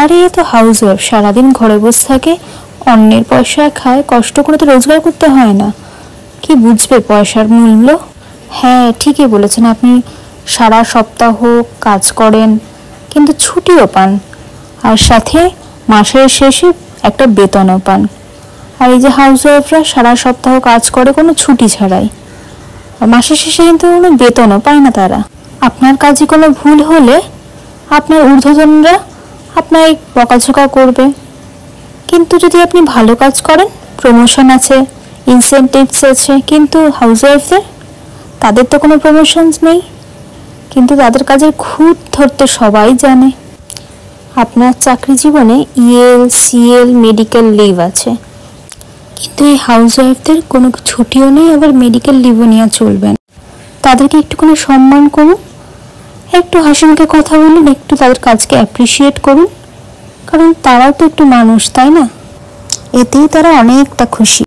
আরে এ তো house wife, সারাদিন ঘরে বসে থাকে, অন্যের পয়সা খায়, কষ্ট করে তো রোজগার করতে হয় না, কি বুঝবে পয়সার মূল্য। হ্যাঁ ঠিকই বলেছেন আপনি, সারা সপ্তাহ কাজ করেন কিন্তু ছুটিও পান, আর সাথে মাসের শেষে একটা বেতনও পান। আর এই যে হাউস ওয়াইফরা সারা সপ্তাহ কাজ করে কোনো ছুটি ছাড়াই, আর মাসের শেষে কিন্তু কোনো বেতনও পায় না তারা। আপনার কাজে কোনো ভুল হলে আপনার ঊর্ধ্বতনরা আপনার বকাঝকা করবে, কিন্তু যদি আপনি ভালো কাজ করেন প্রমোশন আছে, ইনসেনটিভস আছে। কিন্তু হাউস ওয়াইফদের তাদের তো কোনো প্রমোশনস নেই, কিন্তু তাদের কাজের খুঁত ধরতে সবাই জানে। আপনার চাকরি জীবনে ইএল, সিএল, মেডিকেল লিভ আছে, কিন্তু এই হাউস ওয়াইফদের কোনো ছুটিও নেই, আবার মেডিকেল লিভও নেওয়া চলবে না। তাদেরকে একটুখানি সম্মান করুন, একটু হাসি মুখে কথা বলুন, একটু তাদের কাজকে অ্যাপ্রিসিয়েট করুন, কারণ তারাও তো একটু মানুষ, তাই না? এতেই তারা অনেকটা খুশি।